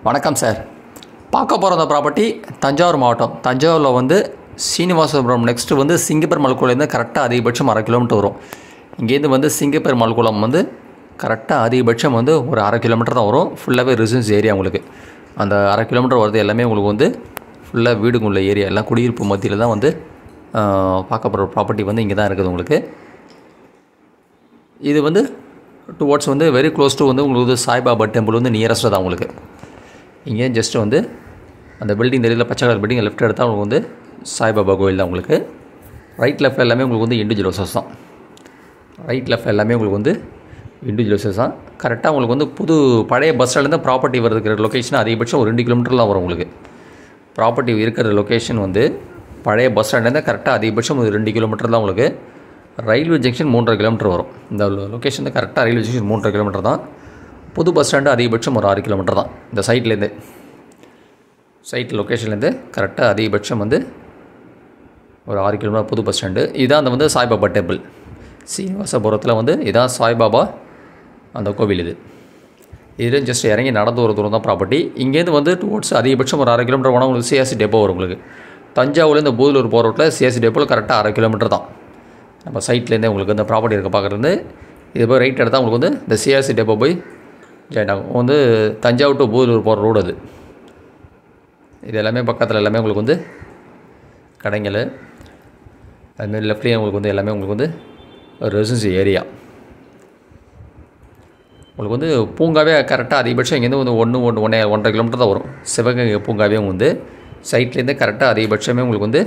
வணக்கம் சார். பார்க்க போகிற அந்த ப்ராப்பர்ட்டி தஞ்சாவூர் மாவட்டம். தஞ்சாவூரில் வந்து சீனிவாசபுரம் நெக்ஸ்ட்டு வந்து சிங்கப்பெருமாள் குளம்லேருந்து கரெக்டாக அதிகபட்சம் 1/2 கிலோமீட்டர் வரும். இங்கேருந்து வந்து சிங்கப்பெருமாள் குளம் வந்து கரெக்டாக அதிகபட்சம் வந்து ஒரு 1/2 கிலோமீட்டர் தான் வரும். ஃபுல்லாகவே ரெசிடென்ஸ் ஏரியா உங்களுக்கு. அந்த 1/2 கிலோமீட்டர் வரது எல்லாமே உங்களுக்கு வந்து ஃபுல்லாக வீடுங்குள்ள ஏரியா, எல்லாம் குடியிருப்பு மத்தியில் தான் வந்து பார்க்க போகிற ப்ராப்பர்ட்டி வந்து இங்கே தான் இருக்குது உங்களுக்கு. இது வந்து டுவோர்ட்ஸ் வந்து வெரி க்ளோஸ் டு வந்து உங்களுக்கு வந்து சாய்பாபா டெம்பிள் வந்து நியரஸ்ட்டாக தான் உங்களுக்கு. இங்கே ஜஸ்ட்டு வந்து அந்த பில்டிங் தெரியல, பச்சை கலர் பில்டிங் லெஃப்ட் எடுத்தால் உங்களுக்கு வந்து சாய்பாபா கோயில் தான் உங்களுக்கு. ரைட் லெஃப்ட் எல்லாமே உங்களுக்கு வந்து இண்டிவிஜுவல் ஹவுசஸ் தான். ரைட் லெஃப்ட் எல்லாமே உங்களுக்கு வந்து இண்டிவிஜுவல் ஹவுசஸ் தான். கரெக்டாக உங்களுக்கு வந்து புது பழைய பஸ் ஸ்டாண்ட்லேருந்து ப்ராப்பர்ட்டி வரதுக்கிற லொக்கேஷன் அதிகபட்சம் ஒரு 2 கிலோமீட்டர் தான் வரும் உங்களுக்கு. ப்ராப்பர்ட்டி இருக்கிற லொக்கேஷன் வந்து பழைய பஸ் ஸ்டாண்ட்லேருந்து கரெக்டாக அதிகபட்சம் ஒரு 2 கிலோமீட்டர் தான் உங்களுக்கு. ரயில்வே ஜங்ஷன் 3.5 கிலோமீட்டர் வரும். இந்த லொக்கேஷன் வந்து கரெக்டாக ரயில்வே ஜங்ஷன் 3.5 கிலோமீட்டர் தான். புது பஸ் ஸ்டாண்டு அதிகபட்சம் ஒரு 6 கிலோமீட்டர் தான். இந்த சைட்லேருந்து சைட் லொக்கேஷன்லேருந்து கரெக்டாக அதிகபட்சம் வந்து ஒரு 6 கிலோமீட்டர் புது பஸ் ஸ்டாண்டு. இதுதான் அந்த வந்து சாய்பாபா டெம்பிள். சீனிவாசபுரத்தில் வந்து இதான் சாய்பாபா அந்த கோவில். இது ஜஸ்ட் இறங்கி நடந்து ஒரு தூரம் தான் ப்ராப்பர்ட்டி. இங்கேருந்து வந்து டுவோர்ட்ஸ் அதிகபட்சம் ஒரு 1/2 கிலோமீட்டர் போனால் உங்களுக்கு சிஆர்சி டெப்போ வரும் உங்களுக்கு. தஞ்சாவூர்லேருந்து பூதலூர் போகிற ரோட்டில் சிஆர்சி டெப்போவில் கரெக்டாக 1/2 கிலோமீட்டர் தான். நம்ம சைட்லேருந்தே உங்களுக்கு இந்த ப்ராப்பர்ட்டி இருக்க பார்க்குறது இது போய் ரைட் எடுத்தால் உங்களுக்கு வந்து இந்த சிஆர்சி டெப்போ போய் ஜாயின் ஆகும். வந்து தஞ்சாவூர் டு பூதலூர் போகிற ரோடு அது. இது எல்லாமே பக்கத்தில் எல்லாமே உங்களுக்கு வந்து கடைங்கள், அதுமாரி லெஃப்ட்லேயே உங்களுக்கு வந்து எல்லாமே உங்களுக்கு வந்து ரெசிடென்சி ஏரியா. உங்களுக்கு வந்து பூங்காவே கரெக்டாக அதிகபட்சம் இங்கேருந்து வந்து 1.5 கிலோமீட்டர் தான் வரும். சிவகங்கை பூங்காவே வந்து சைட்லேருந்து கரெக்டாக அதிகபட்சமே உங்களுக்கு வந்து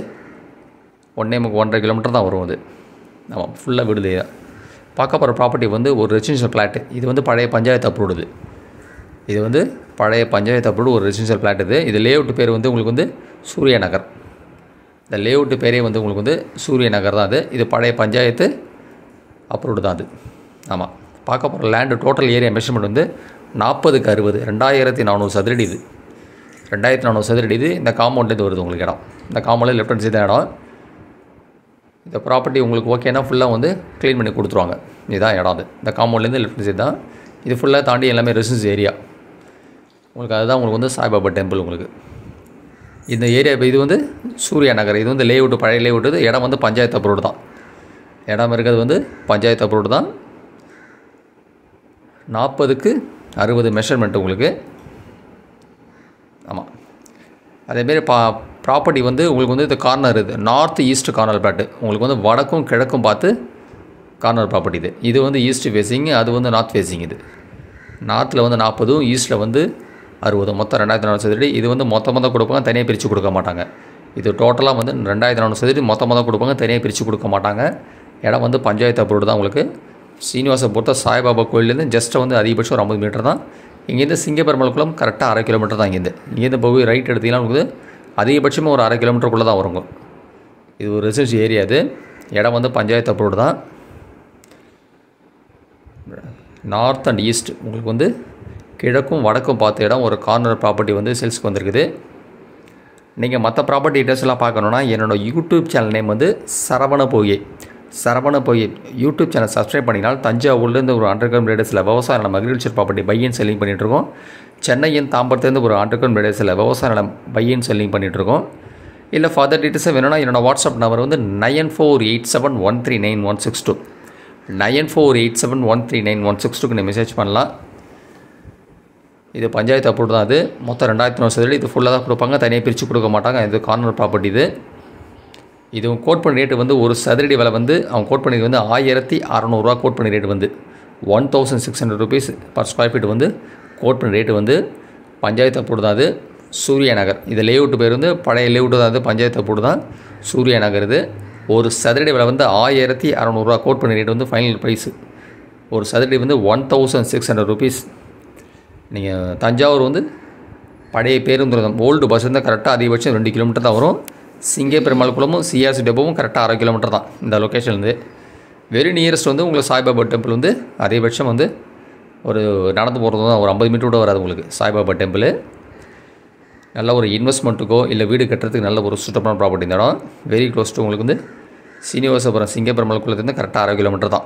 1.5 கிலோமீட்டர் தான் வரும் அது. ஆமாம், ஃபுல்லாக வீடு தான். பார்க்க போகிற ப்ராப்பர்ட்டி வந்து ஒரு ரெசிடென்ஷியல் ஃப்ளாட்டு. இது வந்து பழைய பஞ்சாயத்து அப்ரூவ்டு. இது வந்து பழைய பஞ்சாயத்து அப்ரூவ்டு ஒரு ரெசிடென்ஷியல் ஃப்ளாட். இது லேஅவுட் பேர் வந்து உங்களுக்கு வந்து சூரிய நகர். இந்த லேஅவுட்டு பேரே வந்து உங்களுக்கு வந்து சூரிய நகர் தான். இது பழைய பஞ்சாயத்து அப்ரூவ்டு தான் அது. ஆமாம், பார்க்க போகிற லேண்டு டோட்டல் ஏரியா மெஷர்மெண்ட் வந்து 40க்கு 60, 2400 சதுரடி. இது 2400 சதுரடி. இது இந்த காம்பவுண்ட்லேருந்து வருது உங்களுக்கு இடம். இந்த காம்பவுண்டில் லெஃப்ட் ஹேண்ட் சைடு தான் இடம். இந்த ப்ராப்பர்ட்டி உங்களுக்கு ஓகேனா ஃபுல்லாக வந்து க்ளீன் பண்ணி கொடுத்துருவாங்க. இதுதான் இடம். அது இந்த காம்பவுண்ட்லேருந்து லெஃப்ட் சைடு தான். இது ஃபுல்லாக தாண்டி எல்லாமே ரெசிடென்ஸ் ஏரியா உங்களுக்கு. அதுதான் உங்களுக்கு வந்து சாய்பாபா டெம்பிள் உங்களுக்கு. இந்த ஏரியா இது வந்து சூர்யா நகர். இது வந்து லேஅவுட்டு, பழைய லேஅவுட்டு. இது இடம் வந்து பஞ்சாயத்து அப்ரூவ்டு தான். இடம் இருக்கிறது வந்து பஞ்சாயத்து அப்ரூவ்டு தான். 40க்கு 60 மெஷர்மெண்ட்டு உங்களுக்கு. ஆமாம், அதேமாரி ப்ராப்பர்ட்டி வந்து உங்களுக்கு வந்து இந்த கார்னர் இது நார்த் ஈஸ்ட் கார்னர் பிளாட்டு. உங்களுக்கு வந்து வடக்கும் கிழக்கும் பார்த்து கார்னர் ப்ராப்பர்ட்டி. இது வந்து ஈஸ்ட் ஃபேஸிங், அது வந்து நார்த் ஃபேஸிங். இது நார்த்தில் வந்து 40, ஈஸ்ட்டில் வந்து 60, மொத்தம் 2400 சதுரடி. இது வந்து மொத்தமாக தான் கொடுப்பாங்க, தனியாக பிரித்து கொடுக்க மாட்டாங்க. இது டோட்டலாக வந்து 2400 சதுரடி மொத்தமாக தான் கொடுப்பாங்க, தனியாக பிரித்து கொடுக்க மாட்டாங்க. இடம் வந்து பஞ்சாயத்து அப்ரூவ்டு தான் உங்களுக்கு. சீனிவாசபுரத்தை சாய்பாபா கோயிலேருந்து ஜஸ்ட் வந்து அதிகபட்சம் ஒரு 50 மீட்டர் தான். இங்கேருந்து சிங்கப்பெருமாள் குளம் கரெக்டாக 1/2 கிலோமீட்டர் தான். இங்கேருந்து போய் ரைட் எடுத்திங்கன்னா உங்களுக்கு அதிகபட்சமாக ஒரு 1/2 கிலோமீட்டருக்குள்ளே தான் வருங்க. இது ஒரு ரெசிடென்சி ஏரியா. இது இடம் வந்து பஞ்சாயத்து அப்ரூவ்டு தான். நார்த் அண்ட் ஈஸ்ட் உங்களுக்கு வந்து கிழக்கும் வடக்கும் பார்த்த இடம். ஒரு கார்னர் ப்ராப்பர்ட்டி வந்து சேல்ஸ்க்கு வந்திருக்குது. நீங்கள் மற்ற ப்ராப்பர்ட்டி டீட்டெயில்ஸ்லாம் பார்க்கணுன்னா என்னோடய யூடியூப் சேனல் நேம் வந்து Saravana Poigai YouTube channel subscribe பண்ணினால் தஞ்சாவூர்லேருந்து ஒரு 100 கிலோமீட்டர் ரேடியஸில் விவசாய நிலம் agriculture property buy and selling பண்ணிகிட்ருக்கோம். சென்னையின் தாம்பரத்துலேருந்து ஒரு 100 கிலோமீட்டர் ரேடியஸில் விவசாய நிலம் பை அண்ட் செல்லிங் பண்ணிகிட்ருக்கோம். இல்லை ஃபர்தர் டீட்டெயில்ஸாக வேணும்னா என்னோடய வாட்ஸ்அப் நம்பர் வந்து 9487139162 9487139162க்கு நீங்கள் மெசேஜ் பண்ணலாம். இது பஞ்சாயத்து அப்ரூவ்டு தான். அது மொத்தம் 2400 சதுரடி. இது ஃபுல்லாக தான் கொடுப்பாங்க, தனியாக பிரித்து கொடுக்க மாட்டாங்க. இது கார்னர் ப்ராப்பர்ட்டி. இது கோட் பண்ணி ரேட்டு வந்து ஒரு சதுரடி விலை வந்து அவங்க கோட் பண்ணி வந்து 1600 கோட் பண்ணி ரேட்டு வந்து 1600 rupees பர் ஸ்கொயர் ஃபீட் வந்து கோட் பண்ணி ரேட்டு வந்து பஞ்சாயத்து அப்ரூவ்டு தான். அது சூரிய நகர். இது லேஅவுட்டு பேர் வந்து பழைய லேஅவுட்டு தான். அது பஞ்சாயத்து அப்ரூவ்டு தான் சூரிய நகர். இது ஒரு சதுரடி விலை வந்து 1600 கோட் பண்ணி ரேட்டு வந்து ஃபைனல் ப்ரைஸு. ஒரு சதுரடி வந்து 1600 rupees. நீங்கள் தஞ்சாவூர் வந்து பழைய பேருந்து ஓல்டு பஸ் இருந்தால் கரெக்டாக அதிகபட்சம் 2 கிலோமீட்டர் தான் வரும். சிங்கப்பெருமாள் குளமும் சிஆர்சி டெப்போவும் கரெக்டாக 1/2 கிலோமீட்டர் தான் இந்த லொக்கேஷன்லேருந்து. வெரி நியரஸ்ட் வந்து உங்களுக்கு சாய்பாபா டெம்பிள் வந்து அதிகபட்சம் வந்து ஒரு நடந்து போகிறது தான் ஒரு 50 மீட்டர் கூட வராது உங்களுக்கு சாய்பாபா டெம்பிள். நல்ல ஒரு இன்வெஸ்ட்மெண்ட்டுக்கோ இல்லை வீடு கட்டுறதுக்கு நல்ல ஒரு சூட்டபிளான ப்ராப்பர்ட்டி. இந்த இடம் வெரி க்ளோஸ் டு உங்களுக்கு வந்து சீனிவாசபுரம் சிங்கப்பெருமாள் குளத்துலேருந்து கரெக்டாக 1/2 கிலோமீட்டர் தான்.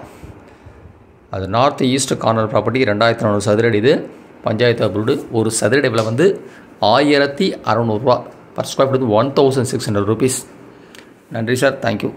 அது நார்த் ஈஸ்ட் கார்னர் ப்ராப்பர்ட்டி 2400 சதுரடி. இது பஞ்சாயத்து அப்ரூவ்டு. ஒரு சதுரடி விலை வந்து 1600 ரூபா. பர் ஸ்கொயர் ஃபீட் வந்து 1600 rupees. நன்றி சார், தேங்க்யூ.